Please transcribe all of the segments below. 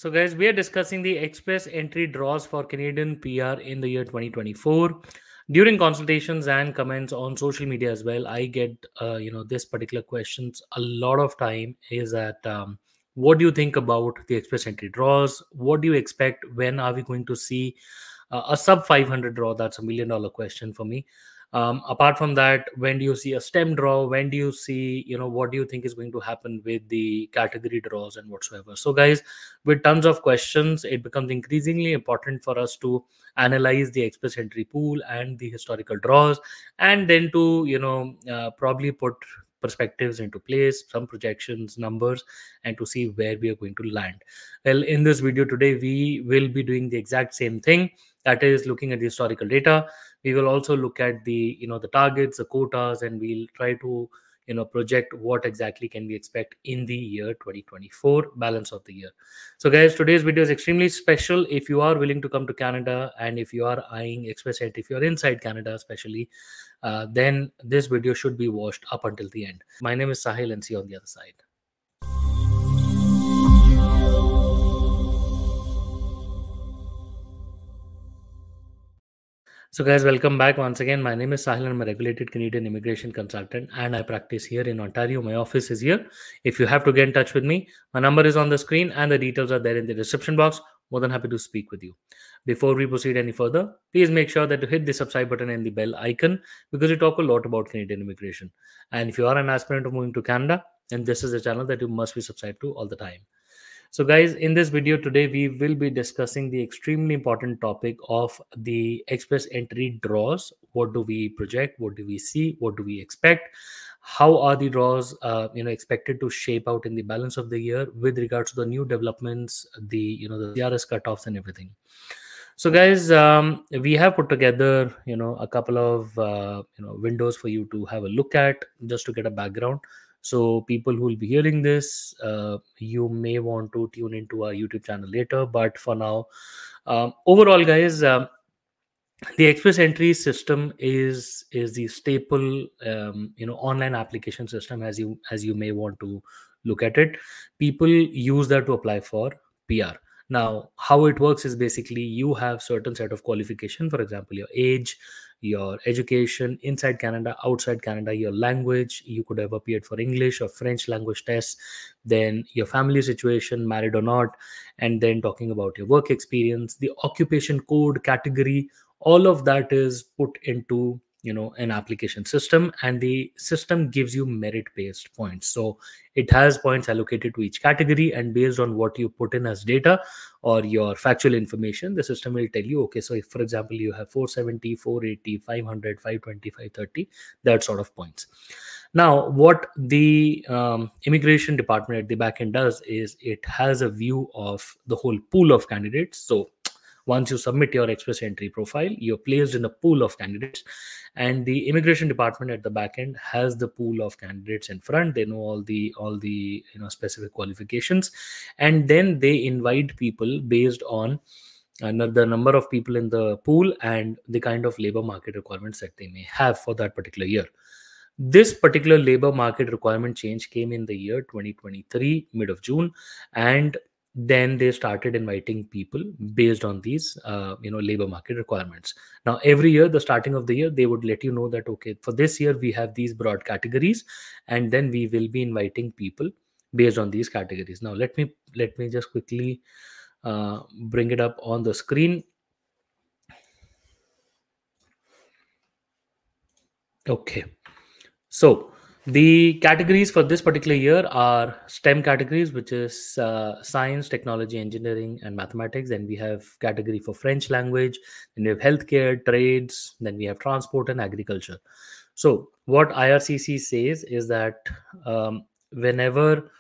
So, guys, we are discussing the express entry draws for Canadian PR in the year 2024. During consultations and comments on social media as well, I get this particular questions a lot of time is that what do you think about the express entry draws? What do you expect? When are we going to see a sub 500 draw? That's $1 million question for me. Apart from that, when do you see a stem draw? When do you see, what do you think is going to happen with the category draws and whatsoever? So, guys, with tons of questions, it becomes increasingly important for us to analyze the express entry pool and the historical draws, and then to, probably put perspectives into place, some projections, numbers, and to see where we are going to land. Well, in this video today, we will be doing the exact same thing. That is looking at the historical data. We will also look at the the targets, the quotas, and we'll try to project what exactly can we expect in the year 2024 balance of the year. So, guys, today's video is extremely special. If you are willing to come to Canada, and if you are eyeing express entry, if you're inside Canada especially, then this video should be watched up until the end. My name is Sahil, and see you on the other side. So, guys, welcome back once again. My name is Sahil. I'm a regulated Canadian immigration consultant, and I practice here in Ontario. My office is here. If you have to get in touch with me, my number is on the screen and the details are there in the description box. More than happy to speak with you. Before we proceed any further, please make sure that you hit the subscribe button and the bell icon, because we talk a lot about Canadian immigration. And if you are an aspirant of moving to Canada, then this is a channel that you must be subscribed to all the time. So, guys, in this video today, we will be discussing the extremely important topic of the express entry draws. What do we project? What do we see? What do we expect? How are the draws, expected to shape out in the balance of the year with regards to the new developments, the CRS cutoffs and everything. So, guys, we have put together, a couple of, windows for you to have a look at, just to get a background. So, people who will be hearing this, you may want to tune into our YouTube channel later. But for now, overall, guys, the express entry system is the staple, online application system, as you may want to look at it. People use that to apply for PR. Now, how it works is basically you have certain set of qualification, for example, your age, your education inside Canada, outside Canada, your language. You could have appeared for English or French language tests, then your family situation, married or not, and then talking about your work experience, the occupation code category. All of that is put into an application system, and the system gives you merit based points. So it has points allocated to each category, and based on what you put in as data or your factual information, the system will tell you, okay, so if, for example, you have 470, 480, 500, 520, 530, that sort of points. Now, what the immigration department at the back end does is it has a view of the whole pool of candidates. So once you submit your express entry profile, you're placed in a pool of candidates, and the immigration department at the back end has the pool of candidates in front. They know all the specific qualifications, and then they invite people based on the number of people in the pool and the kind of labor market requirements that they may have for that particular year. This particular labor market requirement change came in the year 2023, mid of June, and then they started inviting people based on these labor market requirements. Now, every year, the starting of the year, they would let you know that, okay, for this year we have these broad categories, and then we will be inviting people based on these categories. Now, let me just quickly bring it up on the screen. Okay, so the categories for this particular year are STEM categories, which is science, technology, engineering, and mathematics. Then we have category for French language. Then we have healthcare, trades. Then we have transport and agriculture. So what IRCC says is that whenever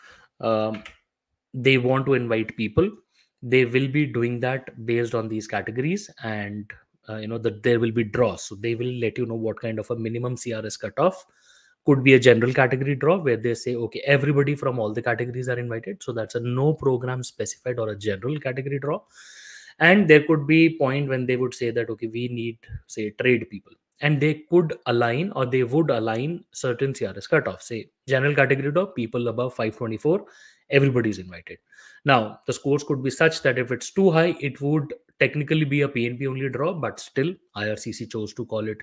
they want to invite people, they will be doing that based on these categories, and that there will be draws. So they will let you know what kind of a minimum CRS cutoff. Could be a general category draw where they say, okay, everybody from all the categories are invited. So that's a no program specified or a general category draw. And there could be point when they would say that, okay, we need, say, trade people. And they could align, or they would align certain CRS cutoffs. Say, general category draw, people above 524, Everybody is invited. Now, the scores could be such that if it's too high, it would technically be a PNP only draw, but still IRCC chose to call it,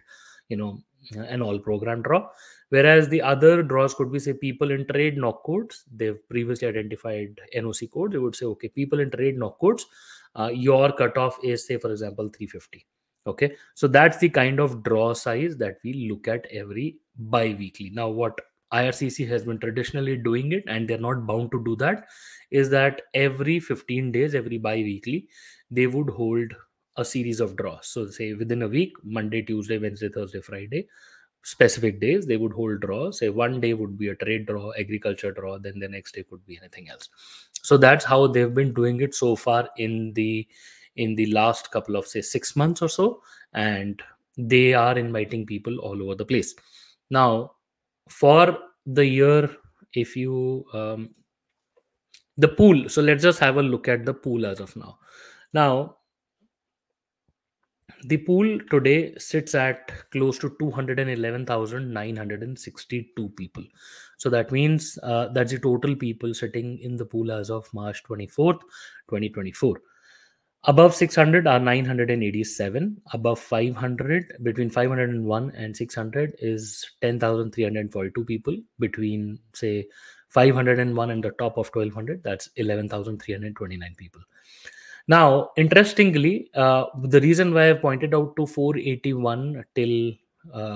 you know, an all program draw. Whereas the other draws could be, say, people in trade knock codes. They've previously identified NOC codes. They would say, okay, people in trade knock codes, your cutoff is, say, for example, 350. Okay, so that's the kind of draw size that we look at every bi-weekly. Now, what IRCC has been traditionally doing it, and they're not bound to do that, is that every 15 days, every bi-weekly, they would hold a series of draws. So say within a week, Monday, Tuesday, Wednesday, Thursday, Friday, specific days, they would hold draws. Say one day would be a trade draw, agriculture draw, then the next day could be anything else. So that's how they've been doing it so far in the last couple of, say, 6 months or so, and they are inviting people all over the place. Now, for the year, if you the pool, so let's just have a look at the pool as of now. Now, the pool today sits at close to 211,962 people. So that means that's the total people sitting in the pool as of March 24th, 2024. Above 600 are 987. Above 500, between 501 and 600 is 10,342 people. Between, say, 501 and the top of 1200, that's 11,329 people. Now, interestingly, the reason why I pointed out to 481 till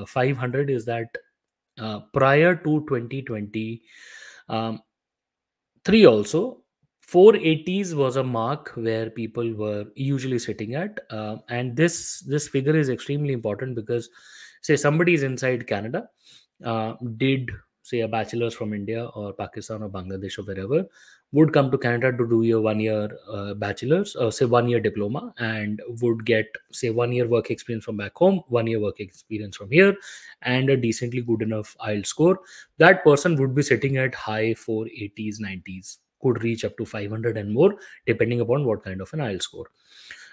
500 is that prior to 2020, three also, 480s was a mark where people were usually sitting at, and this figure is extremely important because, say, somebody is inside Canada, did, say, a bachelor's from India or Pakistan or Bangladesh or wherever, would come to Canada to do your 1 year bachelor's or, say, 1 year diploma, and would get, say, 1 year work experience from back home, 1 year work experience from here, and a decently good enough IELTS score. That person would be sitting at high 480s, 90s, could reach up to 500 and more, depending upon what kind of an IELTS score.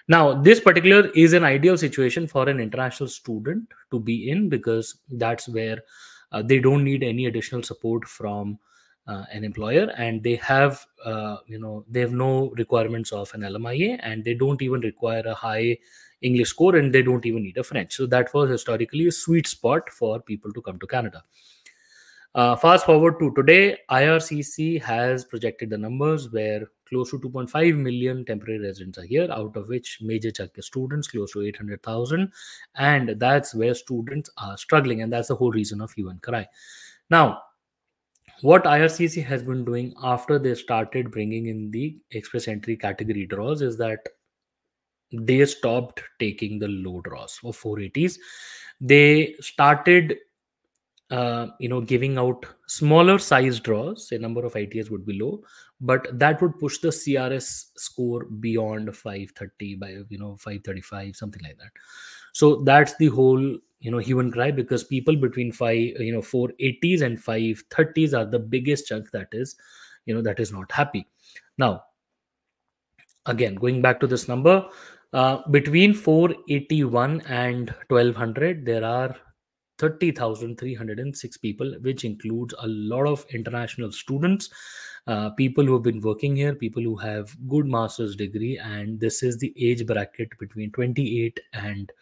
Now, this particular is an ideal situation for an international student to be in, because that's where they don't need any additional support from an employer, and they have they have no requirements of an LMIA, and they don't even require a high English score, and they don't even need a French. So that was historically a sweet spot for people to come to Canada. Fast forward to today, IRCC has projected the numbers where close to 2.5 million temporary residents are here, out of which major chunk is students, close to 800,000, and that's where students are struggling, and that's the whole reason of hue and cry. Now, what IRCC has been doing after they started bringing in the express entry category draws is that they stopped taking the low draws for 480s. They started giving out smaller size draws. A number of ITS would be low, but that would push the CRS score beyond 530 by 535, something like that. So that's the whole hue and cry, because people between 480s and 530s are the biggest chunk that is not happy. Now, again, going back to this number, between 481 and 1200, there are 30,306 people, which includes a lot of international students, people who have been working here, people who have good master's degree, and this is the age bracket between 28 and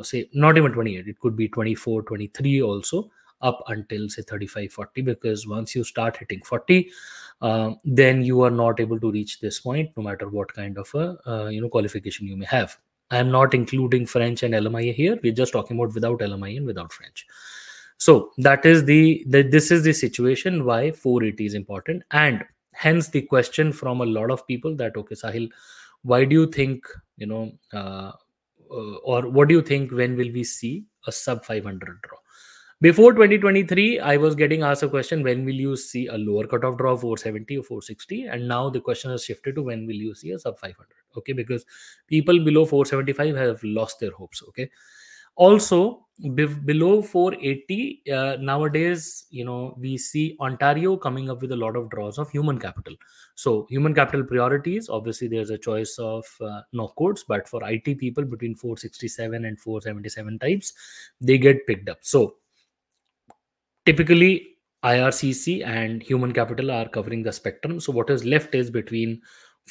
say not even 28, it could be 24, 23 also, up until say 35, 40, because once you start hitting 40, then you are not able to reach this point no matter what kind of a qualification you may have. I am not including French and LMIA here. We're just talking about without LMIA and without French. So that is this is the situation why 480 is important, and hence the question from a lot of people that, okay, Sahil, why do you think or what do you think, when will we see a sub 500 draw? Before 2023, I was getting asked a question, when will you see a lower cutoff draw, 470 or 460? And now the question has shifted to, when will you see a sub 500? Okay, because people below 475 have lost their hopes. Okay. Also, below 480, nowadays, we see Ontario coming up with a lot of draws of human capital. So human capital priorities, obviously there's a choice of no codes, but for IT people between 467 and 477 types, they get picked up. So typically, IRCC and human capital are covering the spectrum. So what is left is between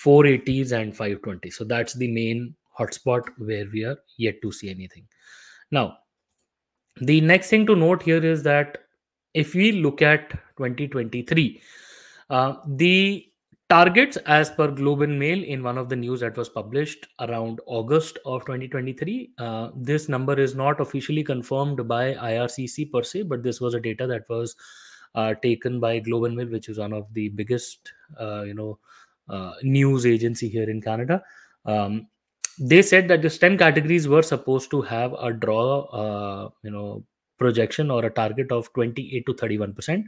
480s and 520. So that's the main hotspot where we are yet to see anything. Now, the next thing to note here is that if we look at 2023, the targets as per Globe and Mail in one of the news that was published around August of 2023, this number is not officially confirmed by IRCC per se, but this was a data that was taken by Globe and Mail, which is one of the biggest, news agency here in Canada. They said that the STEM categories were supposed to have a draw, projection or a target of 28 to 31%.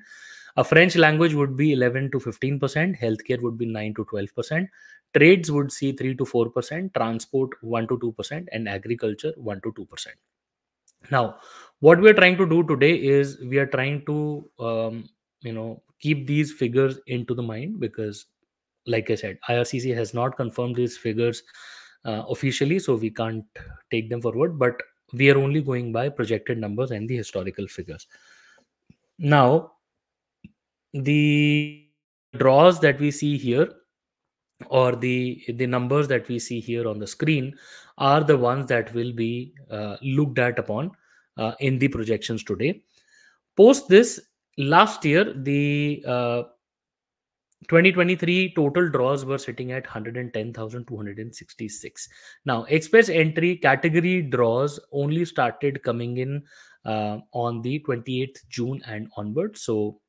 A French language would be 11 to 15%, healthcare would be 9 to 12%, trades would see 3 to 4%, transport 1 to 2%, and agriculture 1 to 2%. Now, what we are trying to do today is we are trying to, keep these figures into the mind because, like I said, IRCC has not confirmed these figures officially, so we can't take them forward, but we are only going by projected numbers and the historical figures. Now, the draws that we see here or the numbers that we see here on the screen are the ones that will be looked at upon in the projections today. Post this, last year the 2023 total draws were sitting at 110,266. Now, express entry category draws only started coming in on the 28th June and onward. So,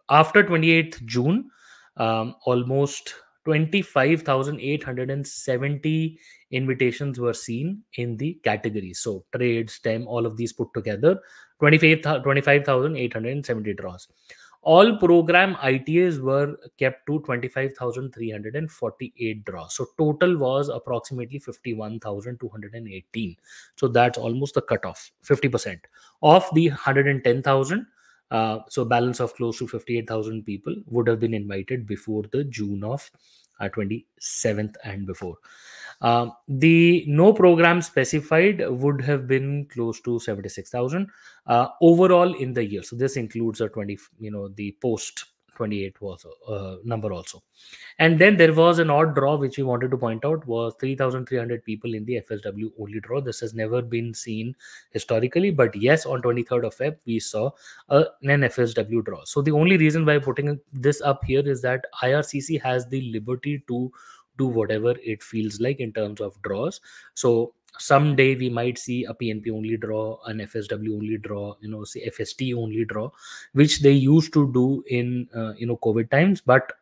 after 28th June, almost 25,870 invitations were seen in the categories. So, trade, STEM, all of these put together, 25,870 draws. All program ITAs were kept to 25,348 draws. So total was approximately 51,218. So that's almost the cutoff, 50% of the 110,000. So balance of close to 58,000 people would have been invited before the June of 27th and before. The no program specified would have been close to 76,000 overall in the year. So this includes a 20, the post 28 was number also. And then there was an odd draw which we wanted to point out was 3,300 people in the FSW only draw. This has never been seen historically, but yes, on 23rd of Feb we saw an FSW draw. So the only reason why putting this up here is that IRCC has the liberty to do whatever it feels like in terms of draws. So someday we might see a PNP only draw, an FSW only draw, say FST only draw, which they used to do in COVID times. But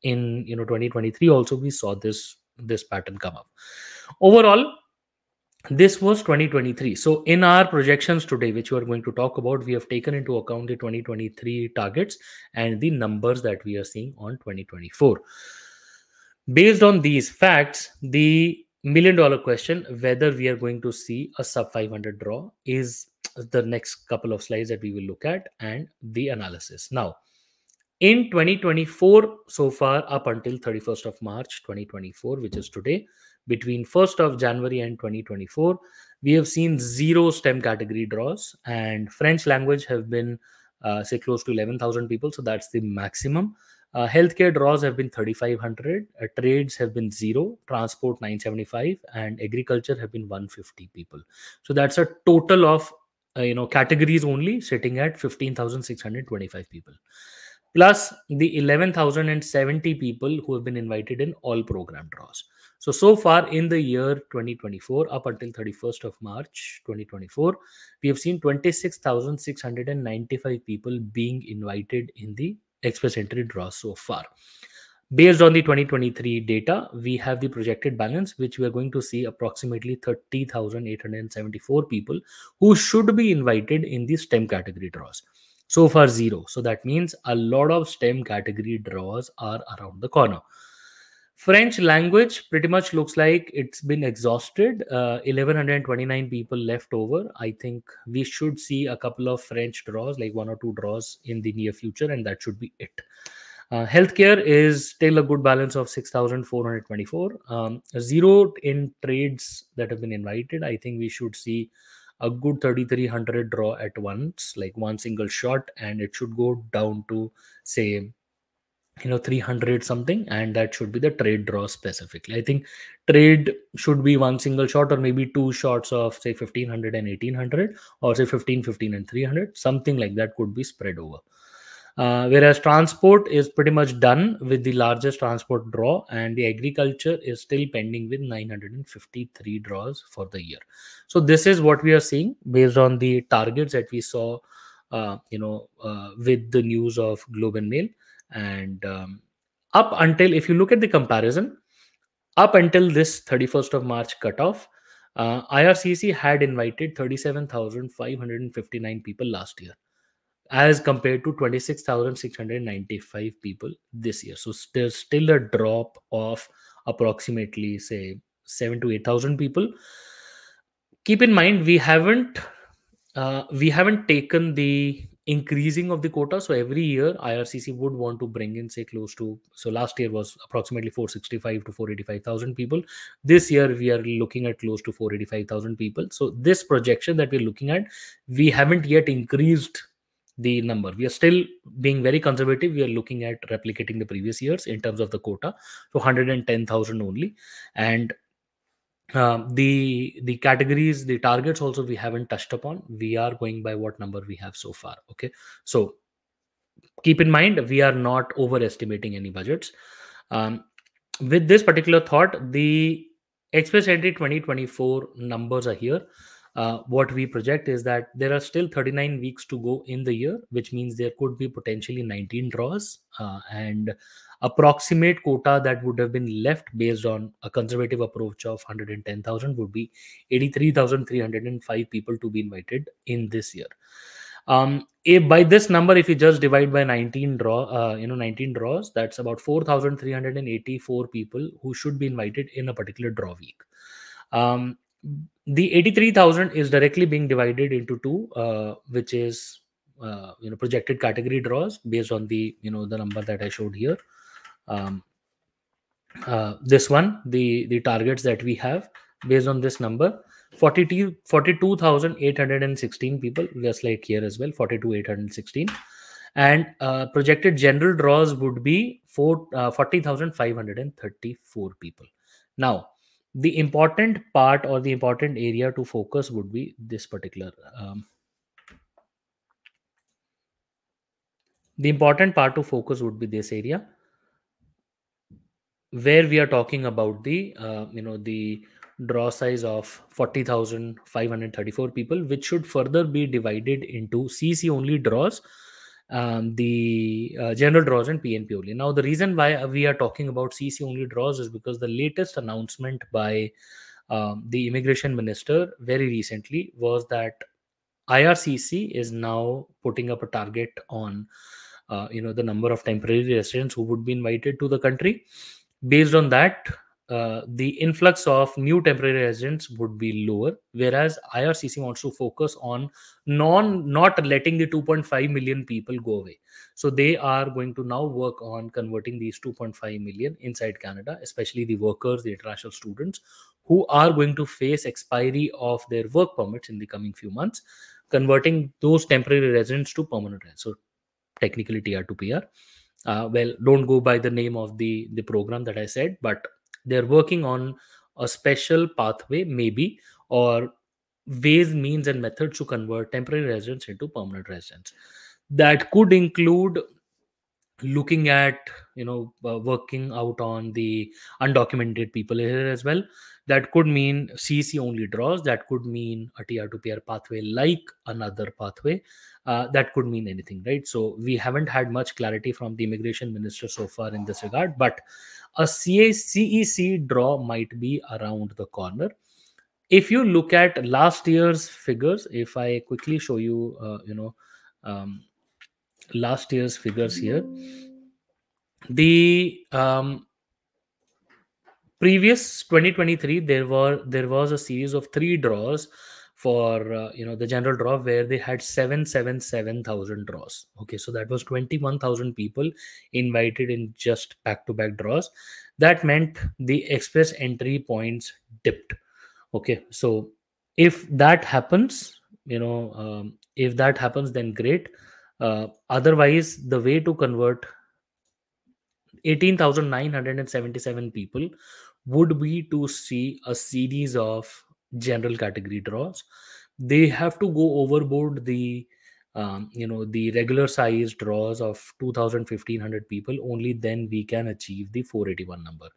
in 2023 also we saw this pattern come up. Overall, this was 2023. So in our projections today, which we are going to talk about, we have taken into account the 2023 targets and the numbers that we are seeing on 2024. Based on these facts, the $1 million question, whether we are going to see a sub 500 draw, is the next couple of slides that we will look at and the analysis. Now, in 2024, so far up until 31st of March 2024, which is today, between 1st of January and 2024, we have seen 0 STEM category draws, and French language have been say close to 11,000 people, so that's the maximum. Healthcare draws have been 3,500, trades have been 0, transport 975, and agriculture have been 150 people. So that's a total of categories only sitting at 15,625 people. Plus the 11,070 people who have been invited in all program draws. So far in the year 2024, up until 31st of March 2024, we have seen 26,695 people being invited in the express entry draws so far. Based on the 2023 data, we have the projected balance, which we are going to see approximately 30,874 people who should be invited in the STEM category draws. So far 0. So that means a lot of STEM category draws are around the corner. French language pretty much looks like it's been exhausted. 1,129 people left over. I think we should see a couple of French draws, like 1 or 2 draws in the near future, and that should be it. Healthcare is still a good balance of 6,424. 0 in trades that have been invited. I think we should see a good 3300 draw at once, like one single shot, and it should go down to say 300 something, and that should be the trade draw specifically. I think trade should be one single shot or maybe two shots of say 1500 and 1800, or say 15, 15 and 300, something like that could be spread over. Whereas transport is pretty much done with the largest transport draw, and the agriculture is still pending with 953 draws for the year. So this is what we are seeing based on the targets that we saw with the news of Globe and Mail. And up until, if you look at the comparison, up until this 31st of March cutoff, IRCC had invited 37,559 people last year, as compared to 26,695 people this year. So there's still a drop of approximately, say, 7 to 8,000 people. Keep in mind, we haven't taken the increasing of the quota. So every year IRCC would want to bring in, say, close to, so last year was approximately 465 to 485,000 people. This year we are looking at close to 485,000 people. So this projection that we're looking at, we haven't yet increased the number. We are still being very conservative. We are looking at replicating the previous years in terms of the quota, so 110,000 only. And the categories, the targets also we haven't touched upon. We are going by what number we have so far. Okay, so keep in mind, we are not overestimating any budgets. With this particular thought, the Express Entry 2024 numbers are here. What we project is that there are still 39 weeks to go in the year, which means there could be potentially 19 draws, and approximate quota that would have been left based on a conservative approach of 110,000 would be 83,305 people to be invited in this year. If by this number, if you just divide by 19 19 draws, that's about 4,384 people who should be invited in a particular draw week. The 83,000 is directly being divided into two, which is projected category draws based on the the number that I showed here. This one, the targets that we have based on this number, 42,816 people, just like here as well, 42,816. And projected general draws would be 40,534 people. Now, the important part or the important area to focus would be this particular. The important part to focus would be this area, where we are talking about the the draw size of 40,534 people, which should further be divided into CEC only draws, the general draws and PNP only. Now, the reason why we are talking about CEC only draws is because the latest announcement by the immigration minister very recently was that IRCC is now putting up a target on the number of temporary residents who would be invited to the country. Based on that, the influx of new temporary residents would be lower, whereas IRCC wants to focus on not letting the 2.5 million people go away. So they are going to now work on converting these 2.5 million inside Canada, especially the workers, the international students, who are going to face expiry of their work permits in the coming few months, converting those temporary residents to permanent residents. So technically TR to PR. Well, don't go by the name of the program that I said, but they're working on a special pathway, maybe, or ways, means, and methods to convert temporary residents into permanent residents. That could include looking at working out on the undocumented people here as well. That could mean CEC only draws. That could mean a TR to PR pathway like another pathway. That could mean anything, right? So we haven't had much clarity from the immigration minister so far in this regard, but a CEC draw might be around the corner. If you look at last year's figures, if I quickly show you last year's figures here, the previous 2023, there was a series of 3 draws for the general draw, where they had 777,000 draws. Okay, so that was 21,000 people invited in just back-to-back draws. That meant the express entry points dipped. Okay, so If that happens, if that happens, then great. Otherwise, the way to convert 18,977 people would be to see a series of general category draws. They have to go overboard the regular size draws of 2,100 people. Only then we can achieve the 481 number.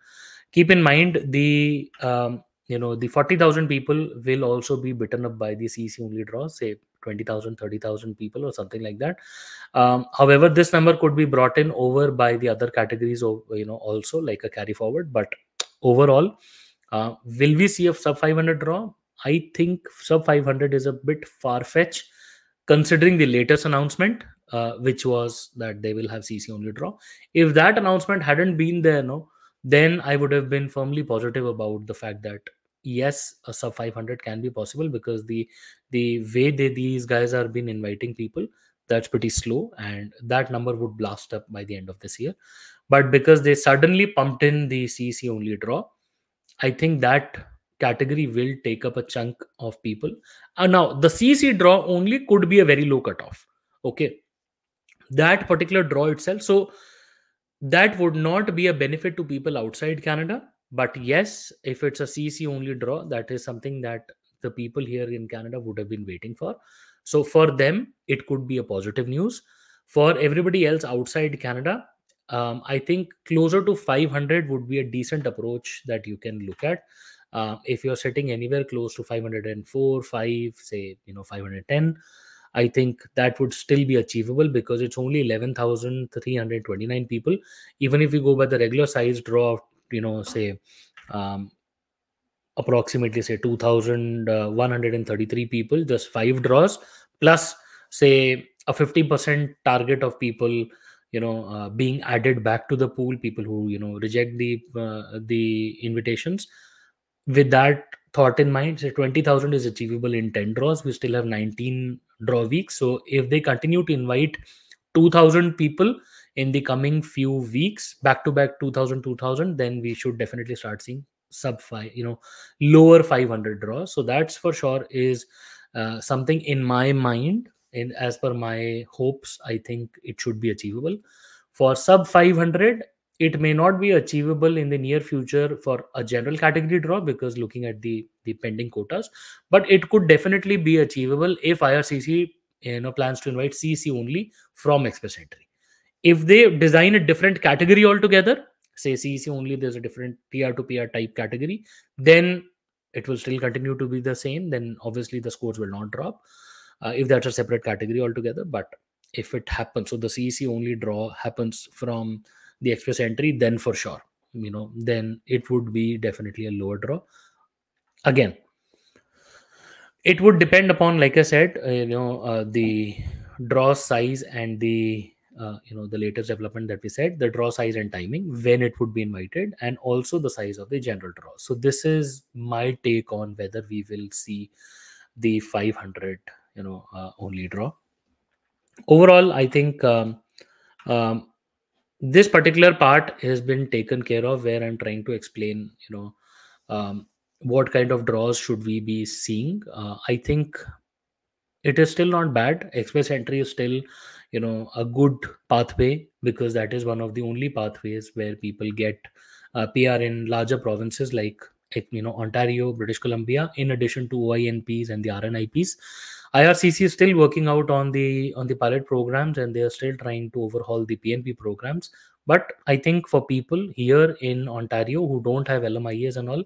Keep in mind the 40,000 people will also be bitten up by the CC only draws, say 20,000, 30,000 people or something like that. However, this number could be brought in over by the other categories, also like a carry forward. But overall, will we see a sub 500 draw? I think sub 500 is a bit far fetched, considering the latest announcement, which was that they will have CC only draw. If that announcement hadn't been there, no, then I would have been firmly positive about the fact that yes, a sub 500 can be possible, because the way these guys are been inviting people, that's pretty slow, and that number would blast up by the end of this year. But because they suddenly pumped in the CC only draw, I think that category will take up a chunk of people. Now, the CC draw only could be a very low cutoff. Okay, that particular draw itself. So that would not be a benefit to people outside Canada. But yes, if it's a CC only draw, that is something that the people here in Canada would have been waiting for. So for them, it could be a positive news. For everybody else outside Canada, I think closer to 500 would be a decent approach that you can look at. If you're sitting anywhere close to 504, 5, say, 510, I think that would still be achievable, because it's only 11,329 people. Even if you go by the regular size draw of, say, um, approximately say 2,133 people, just 5 draws, plus say a 50% target of people being added back to the pool, people who reject the invitations. With that thought in mind, say 20,000 is achievable in 10 draws. We still have 19 draw weeks. So if they continue to invite 2,000 people in the coming few weeks, back to back 2,000, then we should definitely start seeing sub 5, lower 500 draws. So that's for sure is something in my mind, and as per my hopes, I think it should be achievable. For sub 500, it may not be achievable in the near future for a general category draw, because looking at the pending quotas, but it could definitely be achievable if IRCC plans to invite CC only from express entry. If they design a different category altogether, say CEC only, there's a different PR to PR type category, then it will still continue to be the same. Then obviously the scores will not drop if that's a separate category altogether. But if it happens, so the CEC only draw happens from the express entry, then for sure, then it would be definitely a lower draw. Again, it would depend upon, like I said, the draw size and the latest development that we said, the draw size and timing, when it would be invited, and also the size of the general draw. So this is my take on whether we will see the 500 only draw. Overall, I think um, this particular part has been taken care of, where I'm trying to explain what kind of draws should we be seeing. I think it is still not bad. Express entry is still a good pathway, because that is one of the only pathways where people get PR in larger provinces like Ontario, British Columbia, in addition to OINPs and the RNIPs. IRCC is still working out on the pilot programs, and they are still trying to overhaul the PNP programs. But I think for people here in Ontario who don't have LMIAs and all,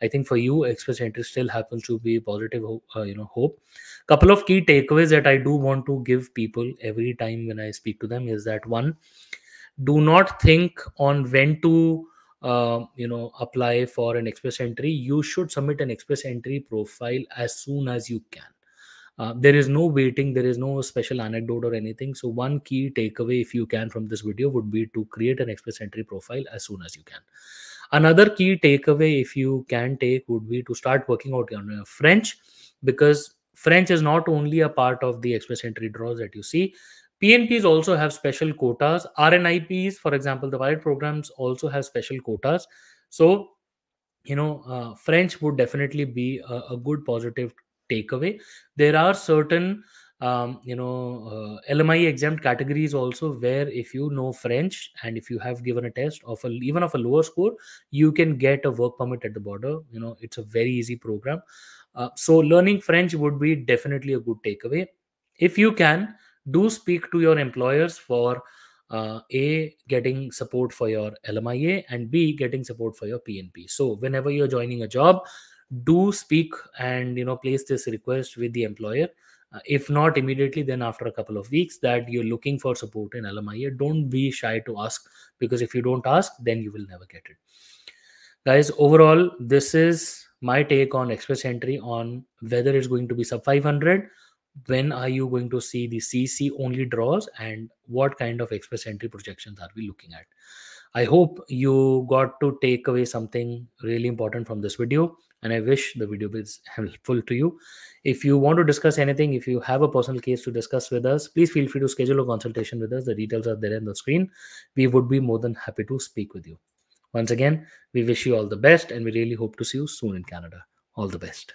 I think for you, express entry still happens to be positive hope. Couple of key takeaways that I do want to give people every time when I speak to them is that: one, do not think on when to apply for an express entry. You should submit an express entry profile as soon as you can. There is no waiting, there is no special anecdote or anything. So one key takeaway, if you can, from this video would be to create an express entry profile as soon as you can. Another key takeaway, if you can take, would be to start working out on French, because French is not only a part of the express entry draws that you see. PNPs also have special quotas. RNIPs, for example, the pilot programs also have special quotas. So French would definitely be a good positive takeaway. There are certain LMI exempt categories also, where if you know French and if you have given a test of even of a lower score, you can get a work permit at the border. It's a very easy program. So learning French would be definitely a good takeaway. If you can, do speak to your employers for A, getting support for your LMIA, and B, getting support for your PNP. So whenever you're joining a job, do speak and place this request with the employer. If not immediately, then after a couple of weeks, that you're looking for support in LMIA. Don't be shy to ask, because if you don't ask, then you will never get it. Guys, overall, this is my take on express entry, on whether it's going to be sub 500, when are you going to see the CC only draws, and what kind of express entry projections are we looking at. I hope you got to take away something really important from this video, and I wish the video is helpful to you. If you want to discuss anything, if you have a personal case to discuss with us, please feel free to schedule a consultation with us. The details are there on the screen. We would be more than happy to speak with you. Once again, we wish you all the best, and we really hope to see you soon in Canada. All the best.